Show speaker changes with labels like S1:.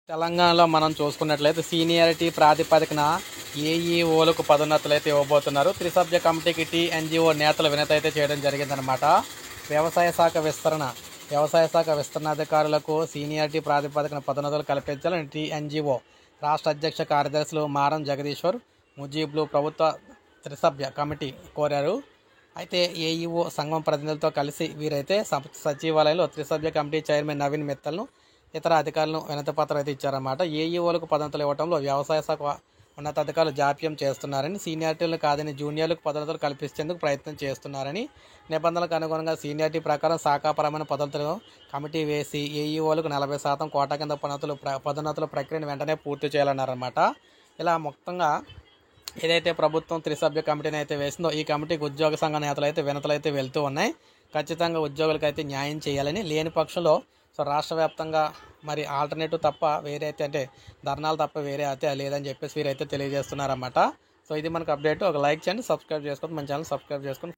S1: తెలంగాణలో మనం చూసుకున్నట్లయితే సీనియారిటీ ప్రాతిపదికన ఏఈఓలకు పదోన్నతులు అయితే ఇవ్వబోతున్నారు. త్రిసభ్య కమిటీకి టీఎన్జిఓ నేతలు వినతి అయితే చేయడం జరిగిందనమాట. వ్యవసాయ శాఖ విస్తరణాధికారులకు సీనియారిటీ ప్రాతిపదికన పదోన్నతులు కల్పించాలని టీఎన్జిఓ రాష్ట్ర అధ్యక్ష కార్యదర్శులు మారం జగదీశ్వర్, ముజీబ్లు ప్రభుత్వ త్రిసభ్య కమిటీ కోరారు. అయితే ఏఈఓ సంఘం ప్రతినిధులతో కలిసి వీరైతే సచివాలయంలో త్రిసభ్య కమిటీ చైర్మన్ నవీన్ మిత్తల్ను, ఇతర అధికారులను వినతిపత్రం అయితే ఇచ్చారన్నమాట. ఏఈఓలకు పదోన్నతులు ఇవ్వడంలో వ్యవసాయ శాఖ ఉన్నతాధికారులు జాప్యం చేస్తున్నారని, సీనియారిటీలను కాదని జూనియర్లకు పదోన్నతులు కల్పించేందుకు ప్రయత్నం చేస్తున్నారని, నిబంధనలకు అనుగుణంగా సీనియారిటీ ప్రకారం శాఖాపరమైన పదోన్నతులు కమిటీ వేసి ఏఈఓలకు 40% కోటా కింద పదోన్నతుల ప్రక్రియను వెంటనే పూర్తి చేయాలన్నారన్నమాట. ఇలా మొత్తంగా ఏదైతే ప్రభుత్వం త్రిసభ్య కమిటీని అయితే వేసిందో ఈ కమిటీకి ఉద్యోగ సంఘ నేతలు అయితే వినతులు అయితే వెళ్తూ ఉన్నాయి. ఖచ్చితంగా ఉద్యోగులకు అయితే న్యాయం చేయాలని, లేని పక్షంలో రాష్ట్ర వ్యాప్తంగా మరి ఆల్టర్నేటివ్ తప్ప వేరే అయితే అంటే ధర్నాలు తప్ప వేరే అయితే లేదని చెప్పేసి వీరైతే తెలియజేస్తున్నారన్నమాట. ఇది మనకు అప్డేట్. ఒక లైక్ చేయండి, సబ్స్క్రైబ్ చేసుకోండి, మన ఛానల్ సబ్స్క్రైబ్ చేసుకోండి.